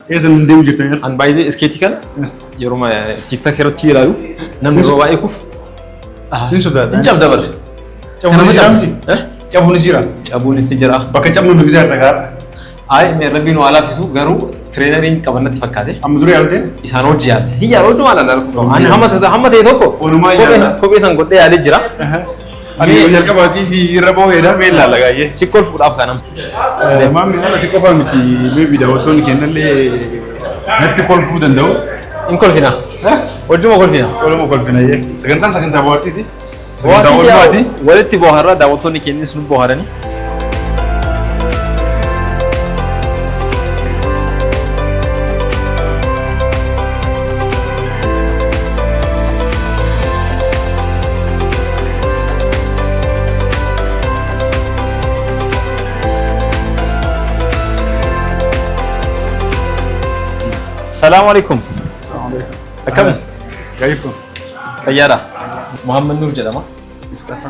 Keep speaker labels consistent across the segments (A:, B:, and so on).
A: Eessa nu deemu jirtan yaa?
B: An baay'ee iskeetii kana yeroo TikTok irratti ilaalu namni yeroo baay'ee kufu.
A: Ni sodaadha.
B: Hin cabda bar.
A: Cabuunis jira miti? Cabuunis jira.
B: Cabuunis jira.
A: Bakka cabnu nu fidaa dhagaadha.
B: Ay mee rabbiin waa laafisu garuu tireeneriin qabannatti fakkaate.
A: Amma dura yaaltee?
B: Isaan hojii yaadde. Hiyyaa hojii maal alaa? Ani hamma ta'e tokko.
A: Oolumaa yaala.
B: Kophee san godhee yaadee jira.
A: Ani jalqabaatii fi irra boo'eedha mee ilaalla gaayee.
B: Sikkol fuudhaaf kanam.
A: Maamni kana si qofaa miti beebi daawwattoonni kennallee natti kolfuu danda'u.
B: In kolfina. Hojjuma kolfina.
A: Oluma kolfina yee. Sagantaa bohaartiiti. Sagantaa oolmaati.
B: Walitti bohaarraa daawwattoonni kennis nu bohaaranii. السلام عليكم. كم؟
A: كيفكم؟
B: خيارة. محمد نور جدما.
A: مصطفى.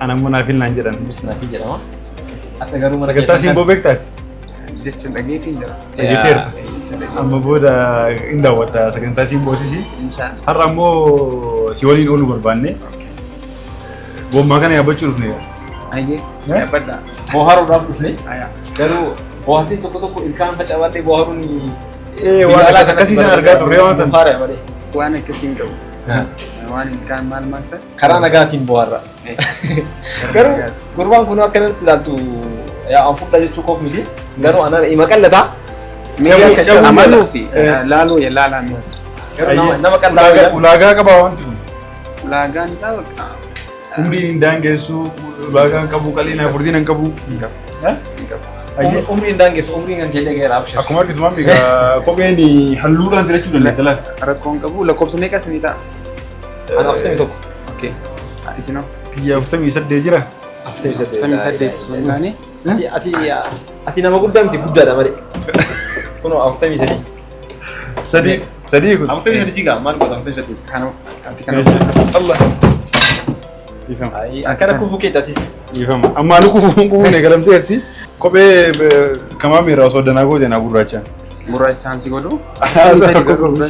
A: أنا منافل نانجران.
B: منافل جدما. أتذكر مرة.
A: سكتة سيمبو بكتات.
C: جت لقيتين درا.
A: لقيتيرت. أما بودا إندا وتا سكتة سيمبو تيسي.
C: إن شاء الله.
A: هرمو سيولين أولو بربانة. بوم ما كان يابتشور فيني.
C: أيه. يا بدر.
B: بوهارو راب فيني.
C: أيه.
B: كانوا بوهارتي تكو إلكام فجأة بوهاروني.
A: وانا كسي سنة رجعت رياض سن.
C: وانا كسين جو. وانا كان مال مانسا.
B: كرانا قاتين بوارا. قربان كنا كنا تلاتو يا أنفق لازم تشوفه ميدي. قالوا أنا إيه مكان لتا.
C: مية كذا عملوا في لالو يا لالا مية.
B: قالوا نما كان لالا.
A: ولاجا كباوان تقول.
C: ولاجا نساوك.
A: عمري دانجسو ولاجا كبو كلينا فردين كبو. ها؟
B: عمري دانجس عمري كان كذا غير أبشر.
A: Aku market mami ka kobe ni halluran tira chulo letala.
C: Rakon kabu la kopso ne kasinita.
B: أنا أفتهم توك.
C: Okay. Isino.
A: Kiya ftami sadde jira.
C: Tami sadde sunani.
B: Ati nama guddaa miti guddaadha malee. Kunoo aftamii sadii.
A: Sadii kun.
B: Aftamii sadii sigaa maal godha aftamii sadii.
C: Kanu ati kanu.
A: Allah. Ifam.
B: Akkana kufuu keetatis.
A: Ifam. Amma nu kufuu ne galamteerti. Kophee kamaa miira osoo danaa goote naa gurraacha.
C: Gurraachaan si godhu.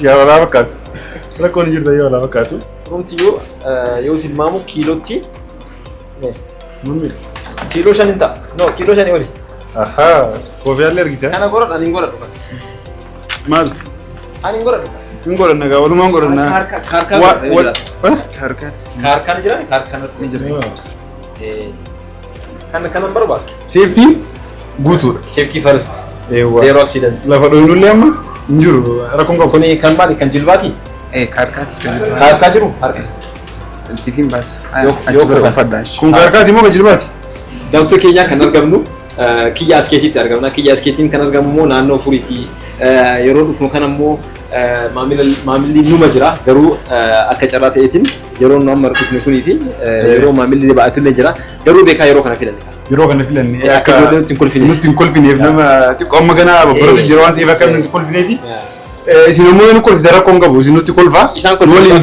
A: Yaa walaa fakkaatu. Rakkoon jirta yoo walaa fakkaatu.
B: Rumti yoo tilmaamu kiilootti.
A: Mummi.
B: Kiiloo shan hin ta'a. No kiiloo shanii oli.
A: Ahaa. Kophee allee argita.
B: Kana godhadha ani hin godhadhu.
A: Maal?
B: Ani hin godhadhu.
A: Hin godhanna gaa walumaan godhanna.
B: Kaarkaan jira kaarkaanatti ni jira. Kanan barbaadu.
A: Safety guutuudha.
B: Safety first.
A: Eewwa.
B: Zero accident.
A: Lafa dhohinullee amma hin jiru. Rakkoon qabu.
B: Kuni kan maali kan jilbaati?
C: Kaarkaatis kan jiru.
B: Kaarkaa jiru harka.
C: Sifin baasa.
B: Achi bira
C: uffadha.
A: Kun kaarkaati moo kan jilbaati?
B: Daawwattoota keenyaa kan argamnu kiyya askeetiitti argamna. Kiyya askeetiin kan argamu immoo naannoo furiitti. Yeroo dhufnu kan ammoo maamilli numa jira. Garuu akka carraa ta'eetiin yeroo nu amma dhufne kunii fi yeroo maamilli baay'atullee jira. Garuu beekaa yeroo kana filanne.
A: Yeroo kana filanne
B: akka ijoollee nutti hin kolfine.
A: Nutti hin kolfineef nama xiqqoo amma ganaa babbaratu jira waan ta'eef akka nutti hin kolfineefi. Isin immoo yoo nu kolfite rakkoon qabu isin nutti kolfaa.
B: Isaan kolfaa.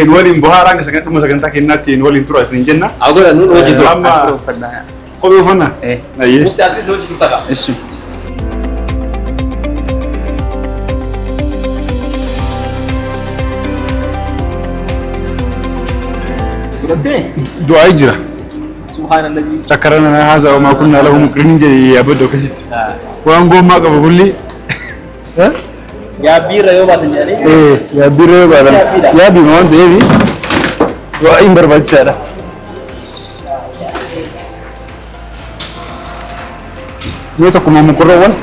A: Nu waliin bohaaraan dhuma sagantaa kennaatti nu waliin tura isin jenna.
B: Agoora nu hojjetu.
C: Amma uffadha.
A: Kophee uffannaa? Ayyee.
B: Musti atis nu hojjetu ta'a.
C: Ishi.
A: Du'aa jira.
B: Subhanallah.
A: Sakkarana haza wa ma kunna lahu mukrinin je ya bado kasit. Waan gommaa qaba kulli.
B: Ya biira yoo baatan jedhanii.
A: Ya biira yoo baatan. Ya bi waan ta'eefi. Du'aa hin barbaachisaadha. Yoo tokkuma mukurrawwan.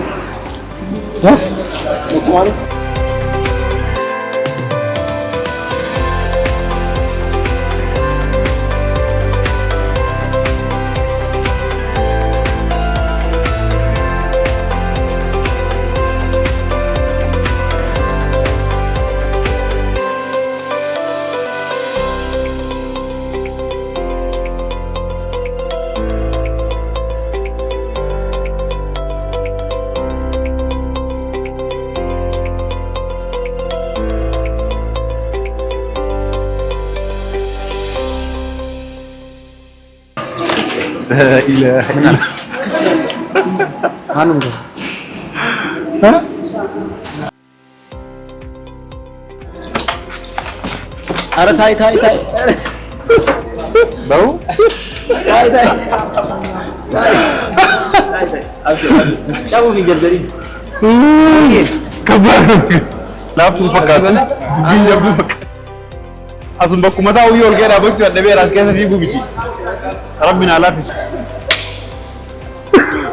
B: Mukumaan.
A: لا إله إلا الله.
C: Anu.
A: ها؟
B: Ara tai. Bau? Tai. Siapa pinjam dari?
A: Kabar. Lafu fakkat. Biya bu fakkat. Asum bakuma ta uyol ke da bakki da be ras kesa fi gubiti. Rabbina la fi.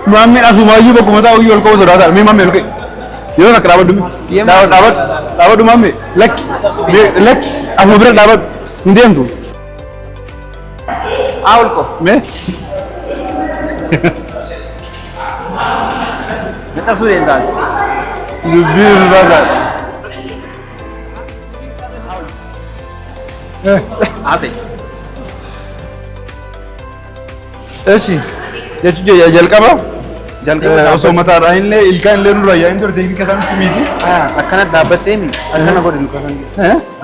A: Muammin asuma yu bakuma ta uyol ko so da mi mamme ke. Yo nak dapat dumi. Dapat dumi mamme. Lek amu ber dapat ndem tu.
C: Awal ko.
A: Me?
C: Macam sudah entas.
A: Lubir bagat.
C: Asik.
A: Eshi. Ya jalqaba.
C: Jalqaba.
A: Osoo mataa raayinle ilkaan illee nurra yaa'in ture teeknika isaan tumiiti.
C: Akkana dhaabbattee mi? Akkana godhi luka kan.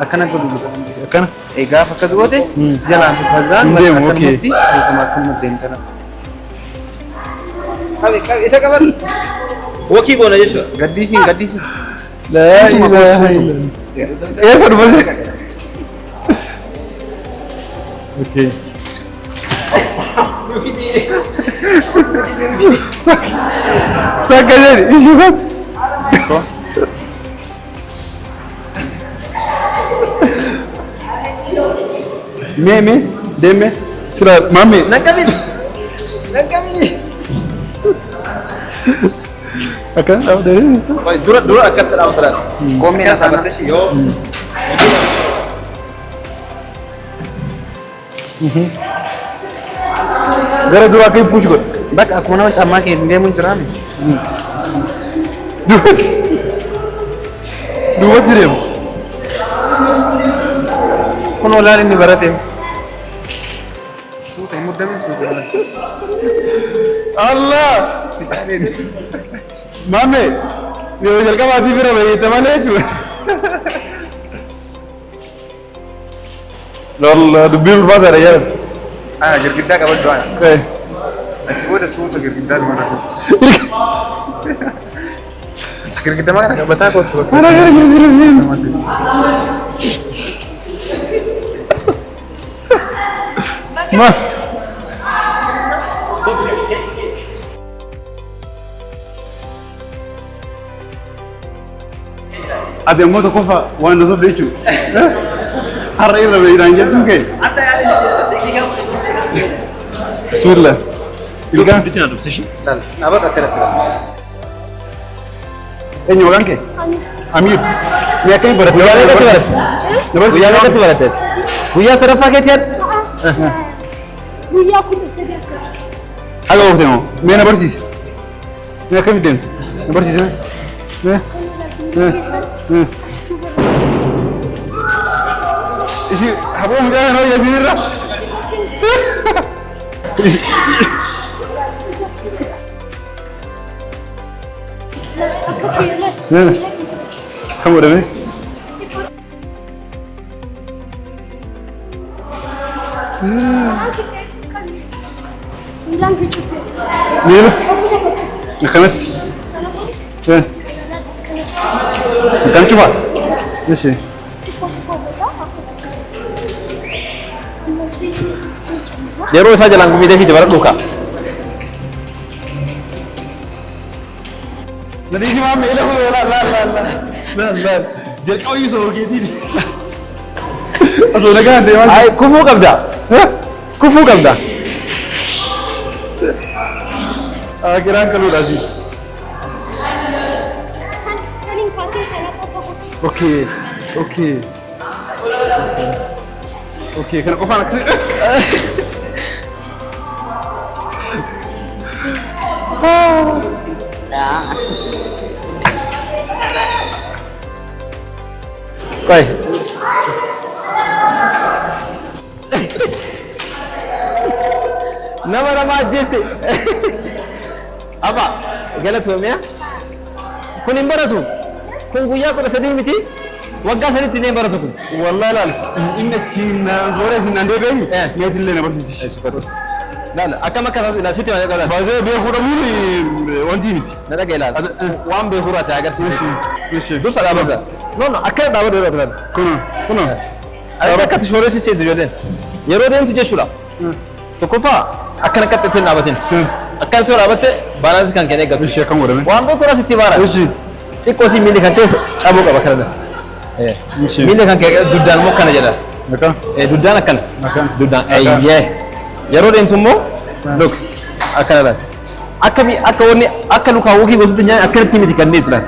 C: Akkana godhi luka kan.
A: Akkana.
C: Gaafa akkas goote si jalaan fi fazaan akkanumatti fuutuma akkanumatti deemtana. Isa qaban. Wakii goona jechuudha. Gaddisiin.
A: Laa ilaaha illallah. Eessa dhufase? Okay. Takka jedhi ishii bat. Me deeme sira mamme
C: Nangkamin.
A: akan tahu dari
C: Dura akan terlalu berat. Komen apa sih yo?
A: gara dura kai push god
C: Bak aku nama camak ini dia muncul
A: dua direm
C: Kono lari ni berat ya. Sudah mudah men sudah.
A: Allah mamme yo jalka mati fira bhai tamale chu lalla dubil fazar yaar
C: Gergida kawan doa.
A: eh
C: Asyik udah suatu gergida di mana tuh? Gergida mana nggak bertakut tuh.
A: mana ma ada moto kofa wanda so bechu harra ira be iran jetu ke bismillah ilga
B: Bitina duftashi.
C: Apa kata-kata?
A: enyo ganke amir me kai barat
B: Guyyaa meeqatti baratte? Guyyaa meeqatti barattes? Guyyaa sadaffaa keetti yaad?
D: Guyyaa kuma sadii akkasii.
A: haga oftemo me na barsis me kai dem na barsis isi habo mga no yasinira
D: Akka keelee.
A: kamu udah nih
D: Bilang cukup.
A: Nilo nakamet kan coba sih
B: Yeroo isaa jalaan gumii fi dabara dhuka.
A: Nanti si mami lah la jadi kau iso gitu asal naga ande mas
B: Ay, kufuu qabda. Kufuu qabda.
A: akhiran kalau dah sih
D: Saling kasih kalau apa-apa.
A: oke kena kau nak sih
B: Koy. Nama ajjeeste. Apa? Galatoomee? Kun hin baratu. Kun guyyaa 13 miti. Waggaa sadiitti illee hin baratu kun.
A: wallahi lal inna cina zore sin ande be me tille na barsi
B: Laala akkam akka taasisu sitti waan qaban.
A: baze be khuda muni wanti miti
B: Na dhagee laala. Waan beekuraa ta'e agarsiisu.
A: Ishi.
B: Dursa dhaabata. No, akka dhaabatu yeroo turan.
A: kuno
B: Akka shooressa seetu jedheen yeroo deemtu jechuudha. Tokkoffaa akkana qaxxattee dhaabatin. Akkana too dhaabatte baalaansi kan kennee eeggatu.
A: Ishee akkam godhame?
B: Waan beeku asitti baara.
A: Ishee.
B: Xiqqoo si miilli kan keessa cabuu qaba kana. Miilli kan kee duddaan immoo kana jedha.
A: Akkam?
B: Duddaan akkana.
A: Akkam?
B: Duddaan eeyyee. Yeroo deemtu immoo look akkana laata. Akka wanni akka lukaa wukii gosoota nyaanni akkanatti miti kanneen turan.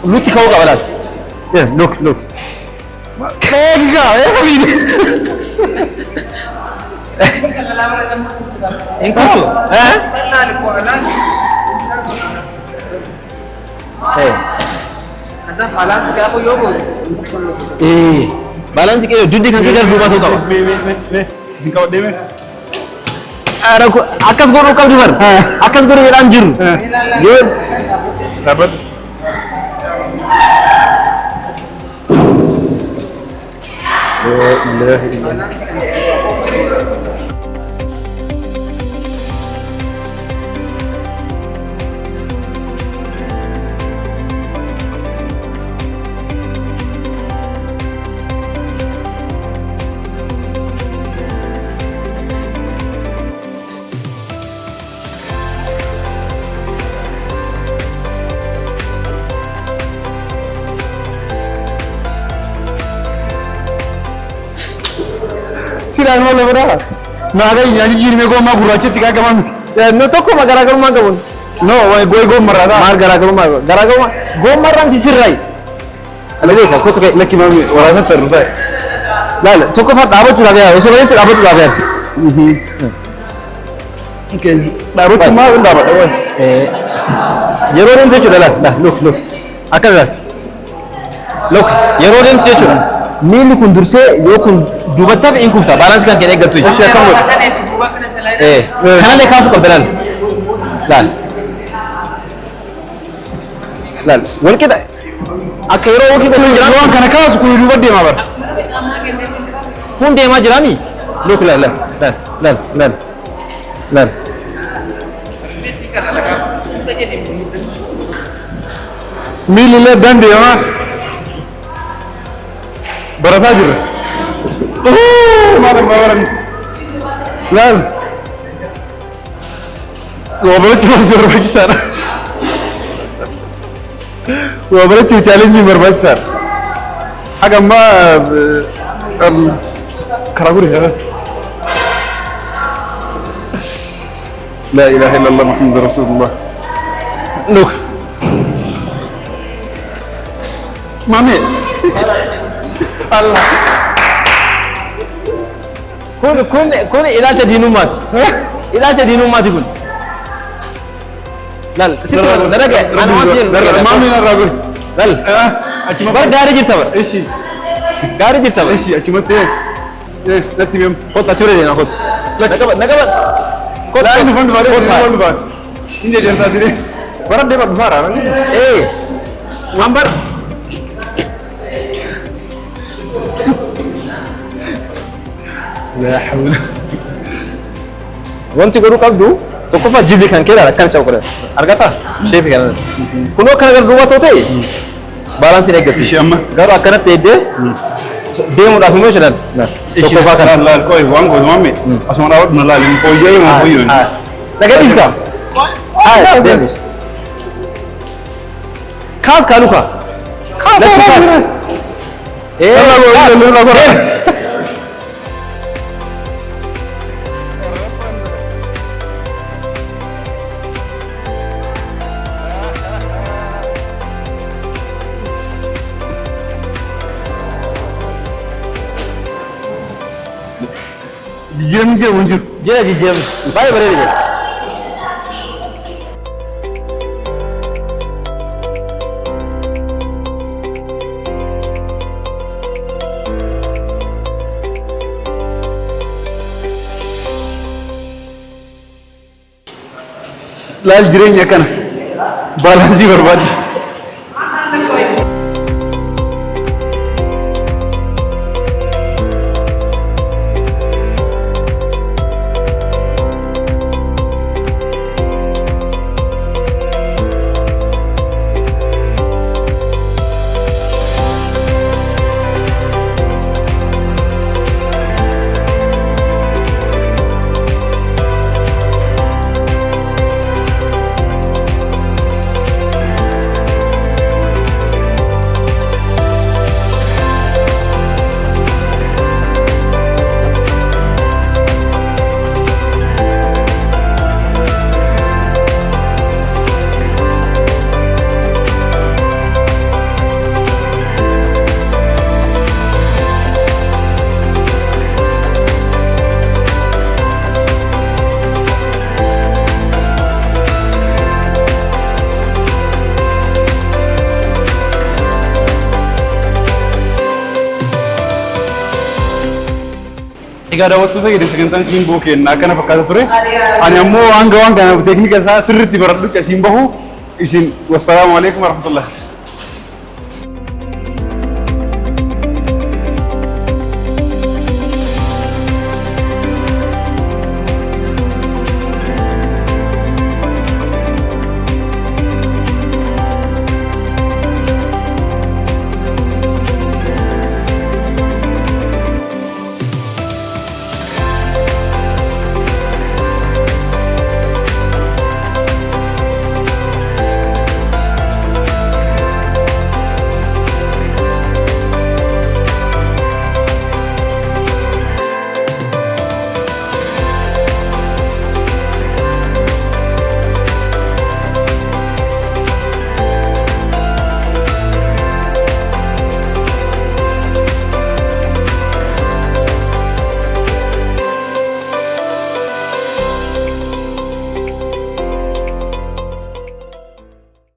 B: Lutti ka'uu qaba laata. Look. Keegaa eeyyee. Inkutu.
C: Balance gaafa yoo godhu.
B: Baalaansi kee duddi kan kee gara duubaatu qaba.
A: Isin qabadhee mee?
B: Akkas godhuu qabdi bar. Akkas godhuu jedhaan jiru. Yoo
A: Dhaabbadhu. Siraan wal biraa. Naaga nyaanni jirimee gommaa gurraachatti qaqqaban.
B: no tokko garaagarummaa qabuun.
A: No, goy gommarraa.
B: Maal garaagarummaa gommarraan ti sirrayi. Aladee kan kottu ka'e.
A: Lakki maami waraasatti arru ta'e.
B: Laala tokko fa'aa dhaabachuudhaaf yaala osoo bareedu dhaabachuudhaaf yaala.
A: Dhaabachuun maal dhaabadha wayi?
B: Yeroo deemtu jechuudha laala look akkana laala. Look yeroo deemtu jechuudha. Miilli kun dursee yoo kun duubattaaf in kufta baalaansi kan kee eeggatu jechuudha.
A: Ishee akkam godha?
B: Kanallee kaasuu qabda laala. Wal qixa akka yeroo wokii godhu jira.
A: Waan kana kaasu kun duuba deemaa bara.
B: Kun deemaa jiraami. Look laala.
A: Miilli illee dandeemaa. Barataa jirra. Maal amma baran? Laal. Waa barachuun barbaachisaadha. Waa barachuun chaalenjii barbaachisaadha. Haga ammaa karaa guddaa. لا إله إلا الله محمد رسول الله. Look. Mami. Allah.
B: Kun ilaalcha diinummaati. Ilaalcha diinummaati kun. Laal sitti dalaga ana waan siin
A: Mami na ragu.
B: laal
A: Achuma
B: bar gaarii jirta bar
A: Ishi.
B: gaarii jirta bar
A: Ishi achuma ta'e. Natti beem.
B: kottu achirra deema kottu. Naqaba kottu.
A: Laa inni fan dhufaadhe fan dhufaan. Inni jedhamtaa dire. Bara deema dhufaadha.
B: Waan bar
A: لا حول.
B: wanti godhuu qabdu tokkoffaa jilli kan keedhaan akkana cabu godhan argata sheefi kana kunoo akkana gara duuba too ta'e baalaansiin eeggatu
A: Ishee amma.
B: garuu akkanatti eeddee deemuudhaaf immoo jedhan tokkoffaa kana
A: laal qoy waan goonu mamme. Asuma dhaawwadhu na laali. Fooyyee maa fooyyee.
B: Nagadis ka deemus kaas kaaluka lachu kaas
A: Jijjiiramni jira waan jiru.
B: jira jijjiiramni baay'ee bareeda jira.
A: Laal jireenya kana baalaansii barbaadde. Egaa daawwattoota keenya sagantaan siimboo keenna akkana fakkaata ture. Ani ammoo hanga waan kana teeknika isaa sirriitti baradhutti asiin bahu isin wassalaamu alaikum warahmatullah.